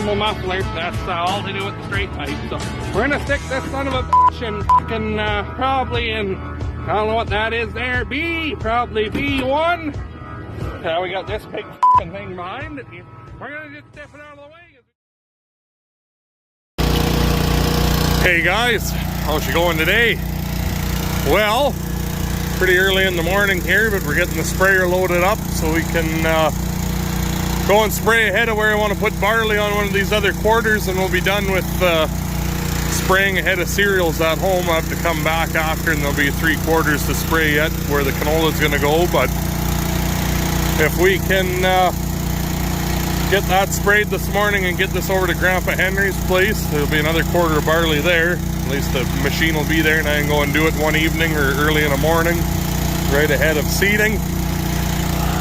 thermal muffler. That's all to do with the straight pipe. So we're gonna stick this son of a bitch in fucking probably in, I don't know what that is there, probably B1. We got this big fucking thing behind it. We're gonna just step it out of the way. Hey guys, how's it going today? Well, pretty early in the morning here, but we're getting the sprayer loaded up so we can go and spray ahead of where I want to put barley on one of these other quarters, and we'll be done with spraying ahead of cereals at home. I have to come back after, and there'll be 3 quarters to spray yet where the canola is going to go. But if we can get that sprayed this morning and get this over to Grandpa Henry's place, there'll be another quarter of barley there. At least the machine will be there, and I can go and do it one evening or early in the morning, right ahead of seeding.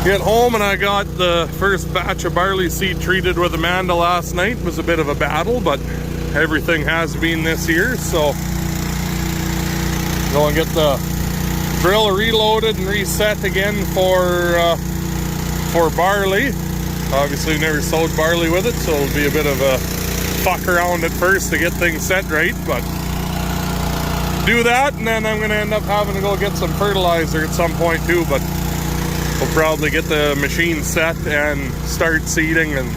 Get home, and I got the first batch of barley seed treated with Amanda last night. It was a bit of a battle, but everything has been this year. So go and get the drill reloaded and reset again for barley. Obviously never sowed barley with it, so it'll be a bit of a fuck around at first to get things set right, but do that, and then I'm going to end up having to go get some fertilizer at some point too. But we'll probably get the machine set and start seeding and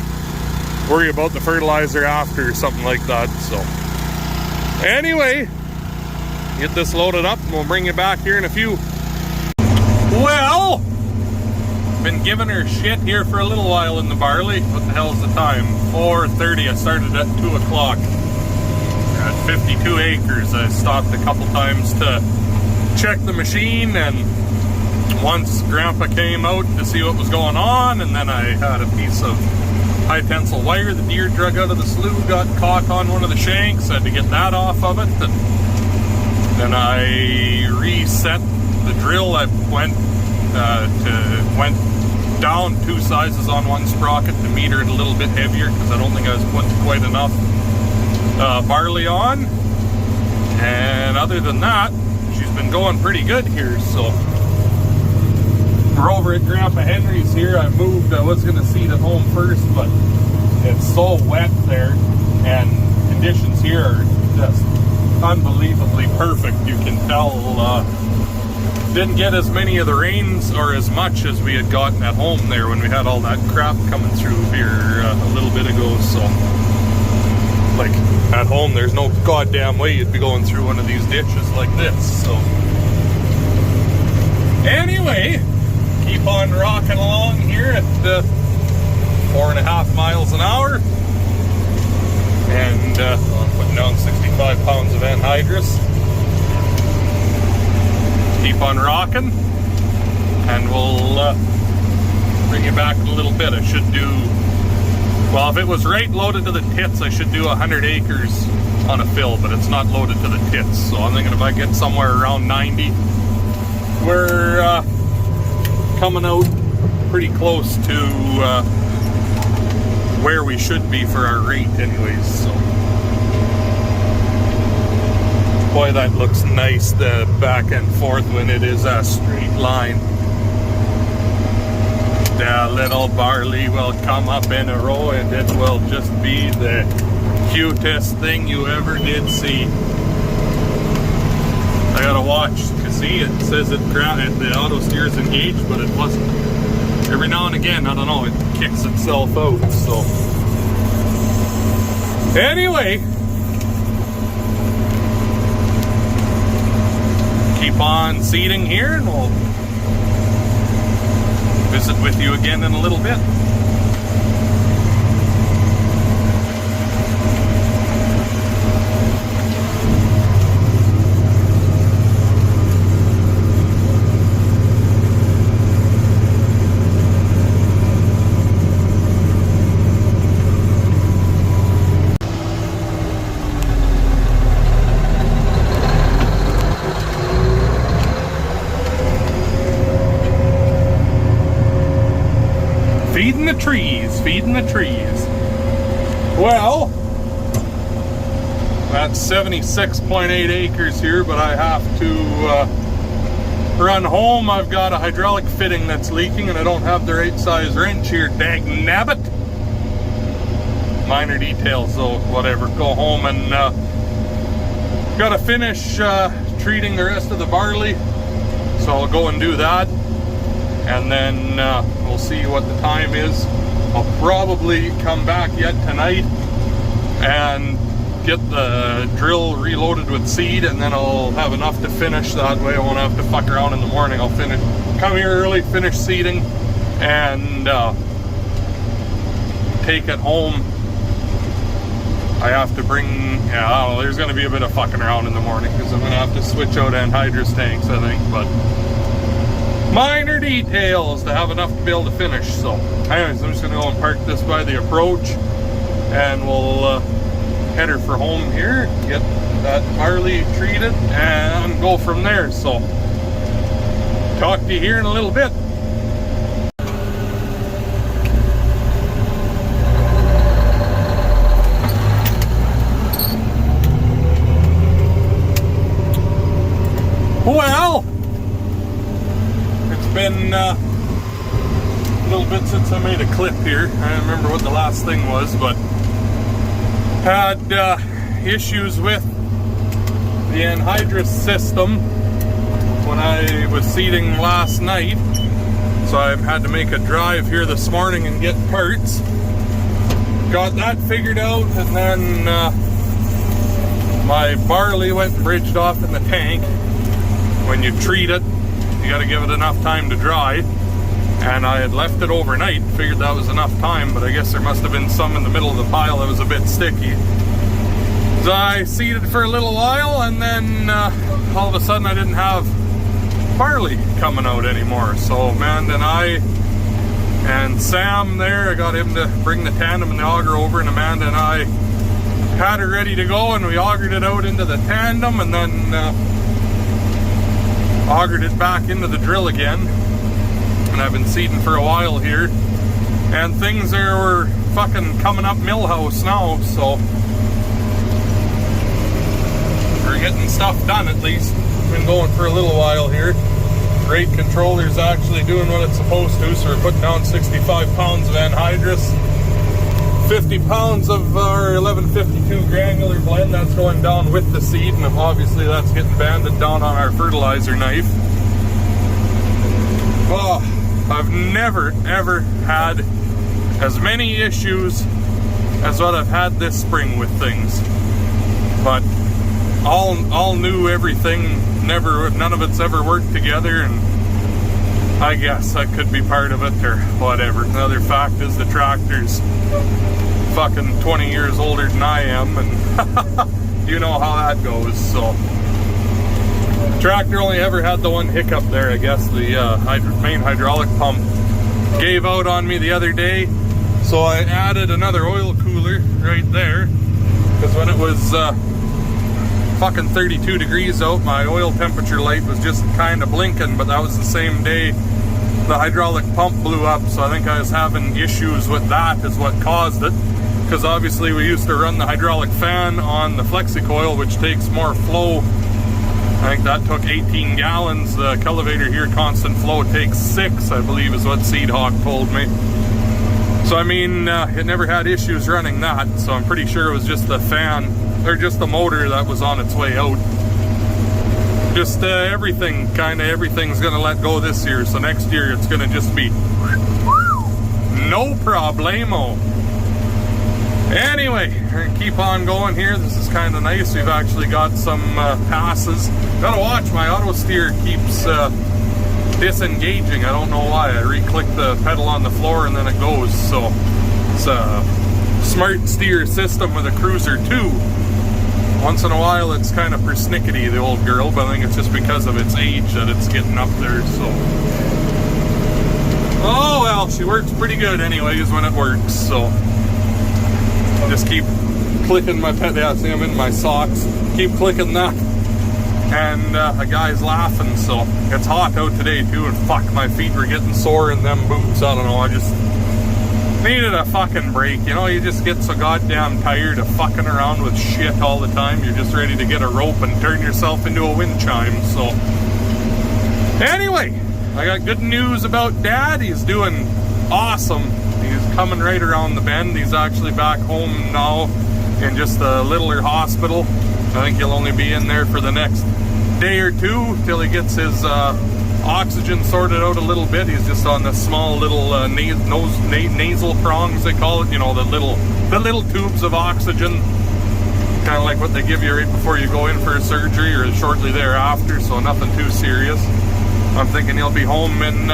worry about the fertilizer after or something like that. So anyway, get this loaded up and we'll bring you back here in a few. Well, been giving her shit here for a little while in the barley. What the hell's the time? 4:30. I started at 2 o'clock. We're at 52 acres. I stopped a couple times to check the machine, and once Grandpa came out to see what was going on, and then I had a piece of high tensile wire the deer drug out of the slough, got caught on one of the shanks. I had to get that off of it, and then I reset the drill. I went down 2 sizes on one sprocket to meter it a little bit heavier, because I don't think I was putting quite enough barley on. And other than that, she's been going pretty good here. So we're over at Grandpa Henry's here. I moved. I was going to seed at home first, but it's so wet there, and conditions here are just unbelievably perfect. You can tell didn't get as many of the rains or as much as we had gotten at home there when we had all that crap coming through here a little bit ago. So like at home, there's no goddamn way you'd be going through one of these ditches like this. So anyway, keep on rocking along here at 4.5 miles an hour, and I'm putting down 65 pounds of anhydrous. Keep on rocking, and we'll bring you back in a little bit. I should do, well, if it was right loaded to the tits, I should do 100 acres on a fill, but it's not loaded to the tits. So I'm thinking if I get somewhere around 90, we're coming out pretty close to where we should be for our rate anyways. So boy, that looks nice, the back and forth when it is a straight line. The little barley will come up in a row, and it will just be the cutest thing you ever did see. I gotta watch, cause see, it says the auto steer is engaged, but it wasn't. Every now and again, I don't know, it kicks itself out. So anyway, keep on seeding here, and we'll visit with you again in a little bit. Feeding the trees, feeding the trees. Well, that's 76.8 acres here, but I have to run home. I've got a hydraulic fitting that's leaking, and I don't have the right size wrench here. Dag nabbit. minor details, so whatever. Go home and gotta finish treating the rest of the barley, so I'll go and do that, and then we'll see what the time is. I'll probably come back yet tonight and get the drill reloaded with seed, and then I'll have enough to finish. That way I won't have to fuck around in the morning. I'll come here early, finish seeding, and take it home. I have to bring, yeah, I don't know, there's going to be a bit of fucking around in the morning because I'm going to have to switch out anhydrous tanks, I think, but minor details to have enough to be able to finish. So anyways, I'm just going to go and park this by the approach, and we'll head her for home here, get that barley treated, and go from there. So talk to you here in a little bit. Well, it's been a little bit since I made a clip here. I don't remember what the last thing was, but had issues with the anhydrous system when I was seeding last night, so I had to make a drive here this morning and get parts. Got that figured out, and then my barley went and bridged off in the tank. When you treat it, you got to give it enough time to dry, and I had left it overnight, figured that was enough time, but I guess there must have been some in the middle of the pile that was a bit sticky. So I seeded for a little while, and then all of a sudden I didn't have barley coming out anymore. So Amanda and I and Sam there, I got him to bring the tandem and the auger over, and Amanda and I had it ready to go, and we augered it out into the tandem, and then augered it back into the drill again. And I've been seeding for a while here, and things were fucking coming up Millhouse now, so we're getting stuff done at least. Been going for a little while here. Rate controller's actually doing what it's supposed to, so we're putting down 65 pounds of anhydrous, 50 pounds of our 1152 granular blend. That's going down with the seed, and obviously that's getting banded down on our fertilizer knife. Oh, I've never ever had as many issues as what I've had this spring with things, but all new everything. None of it's ever worked together, and I guess that could be part of it or whatever. Another fact is the tractor's fucking 20 years older than I am, and you know how that goes. So tractor only ever had the one hiccup there. I guess the main hydraulic pump gave out on me the other day, so I added another oil cooler right there, because when it was fucking 32 degrees out, my oil temperature light was just kind of blinking, but that was the same day the hydraulic pump blew up, so I think I was having issues with that is what caused it, because obviously we used to run the hydraulic fan on the flexi-coil, which takes more flow. I think that took 18 gallons. The cultivator here, constant flow, takes 6, I believe is what Seed Hawk told me. So I mean, it never had issues running that, so I'm pretty sure it was just the fan, or just the motor that was on its way out. Just everything's gonna let go this year, so next year it's gonna just be no problemo. Anyway, we're gonna keep on going here. This is kind of nice. We've actually got some passes. Gotta watch, my auto steer keeps disengaging. I don't know why. I re-click the pedal on the floor and then it goes. So it's a smart steer system with a Cruiser 2. Once in a while it's kind of persnickety, the old girl, but I think it's just because of its age that it's getting up there. So oh well, she works pretty good anyways when it works. So just keep clicking my pedal. Yeah, see, I'm in my socks. Keep clicking that, and a guy's laughing. So it's hot out today too, and fuck, my feet were getting sore in them boots. I don't know, I just needed a fucking break. You know, you just get so goddamn tired of fucking around with shit all the time. You're just ready to get a rope and turn yourself into a wind chime. So anyway, I got good news about Dad. He's doing awesome. He's coming right around the bend. He's actually back home now in just a littler hospital. I think he'll only be in there for the next day or two till he gets his oxygen sorted out a little bit. He's just on the small little nasal prongs, they call it, you know, the little tubes of oxygen, kind of like what they give you right before you go in for a surgery or shortly thereafter, so nothing too serious. I'm thinking he'll be home in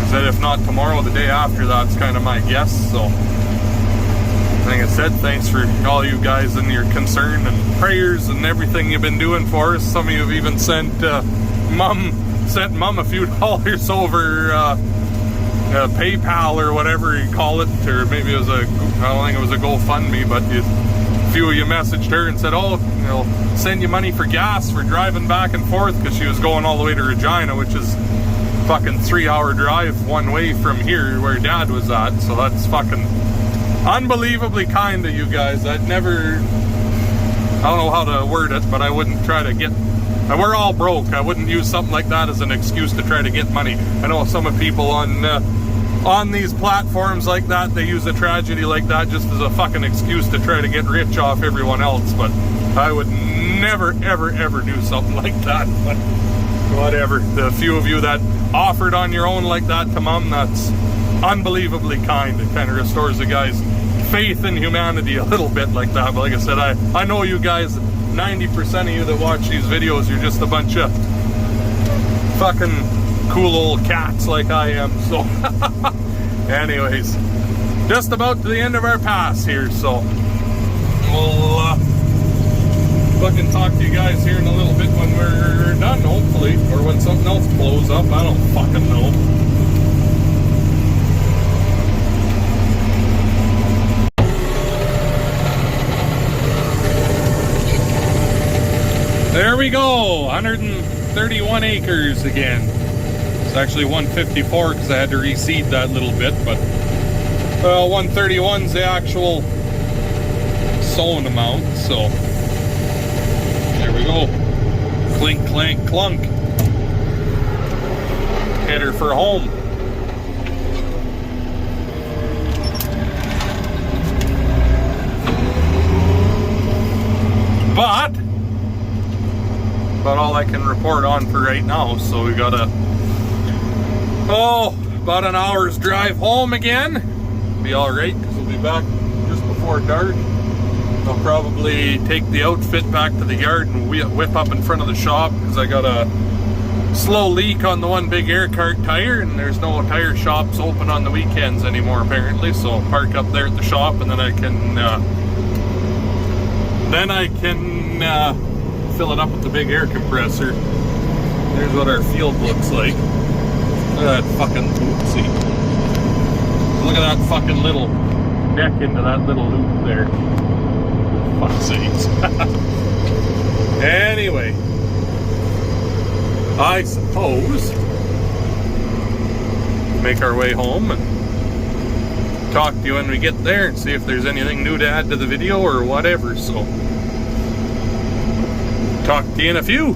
said if not tomorrow, the day after. That's kind of my guess. So like I said, thanks for all you guys and your concern and prayers and everything you've been doing for us. Some of you have even sent mom a few dollars over PayPal or whatever you call it, or maybe it was I don't think it was a GoFundMe, but a few of you messaged her and said, oh, you know, send you money for gas for driving back and forth, because she was going all the way to Regina, which is fucking 3-hour drive one way from here where Dad was at. So that's fucking unbelievably kind of you guys. I don't know how to word it, but I wouldn't try to get, we're all broke. I wouldn't use something like that as an excuse to try to get money. I know some of people on these platforms like that, they use a tragedy like that just as a fucking excuse to try to get rich off everyone else, but I would never, ever, ever do something like that. But whatever. The few of you that offered on your own like that to Mom, that's unbelievably kind. It kind of restores the guy's faith in humanity a little bit like that. But like I said, I know you guys, 90% of you that watch these videos, you're just a bunch of fucking cool old cats like I am. So anyways, just about to the end of our pass here, so we'll fucking talk to you guys here in a little bit when we're done, hopefully, or when something else blows up. I don't fucking know. There we go, 131 acres again. It's actually 154 because I had to reseed that little bit, but 131's the actual sown amount, so there we go. Clink, clank, clunk. Header for home. But about all I can report on for right now. So we got about an hour's drive home again. Be all right because we'll be back just before dark. I'll probably take the outfit back to the yard and whip up in front of the shop because I got a slow leak on the one big air cart tire, and there's no tire shops open on the weekends anymore apparently. So I'll park up there at the shop, and then I can fill it up with the big air compressor. There's what our field looks like. Look at that fucking oopsie. Look at that fucking little deck into that little loop there. Fuck's sakes. Anyway, I suppose make our way home and talk to you when we get there and see if there's anything new to add to the video or whatever. So talk to you in a few.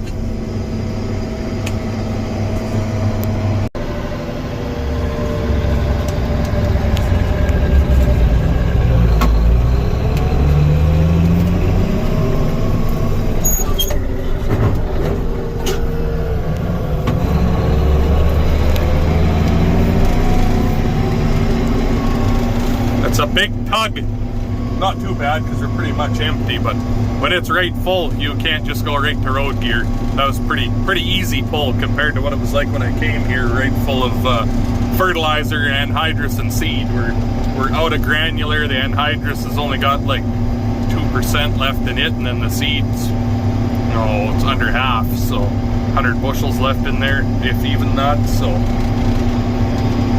It's a big tug. Not too bad because we're pretty much empty, but when it's right full, you can't just go right to road gear. That was pretty easy pull compared to what it was like when I came here, right full of fertilizer, anhydrous, and seed. We're out of granular. The anhydrous has only got like 2% left in it, and then the seeds, it's under half. So 100 bushels left in there, if even that. So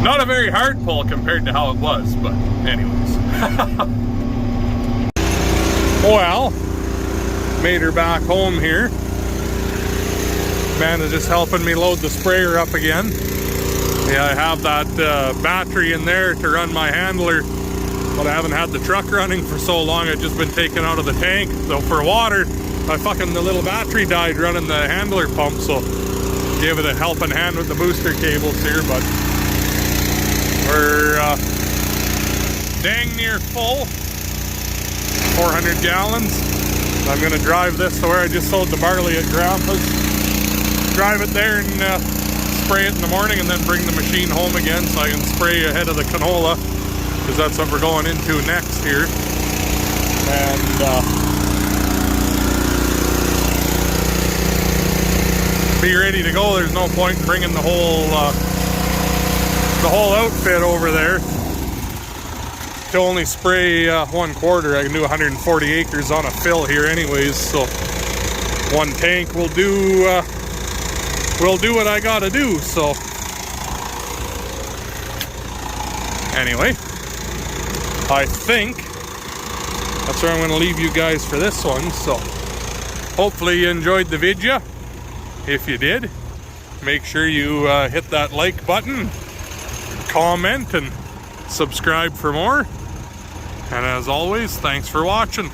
not a very hard pull compared to how it was, but anyways. Well, made her back home here. Man is just helping me load the sprayer up again. Yeah, I have that battery in there to run my handler, but I haven't had the truck running for so long. I've just been taken out of the tank. So for water, the little battery died running the handler pump, so gave it a helping hand with the booster cables here, but We're dang near full, 400 gallons. I'm going to drive this to where I just sowed the barley at Grandpa's. Drive it there and spray it in the morning, and then bring the machine home again so I can spray ahead of the canola, because that's what we're going into next here. And be ready to go. There's no point in bringing the whole outfit over there to only spray 1/4. I can do 140 acres on a fill here anyways, so one tank will do what I gotta do. So anyway, I think that's where I'm going to leave you guys for this one. So hopefully you enjoyed the video. If you did, make sure you hit that like button, comment, and subscribe for more. And as always, thanks for watching.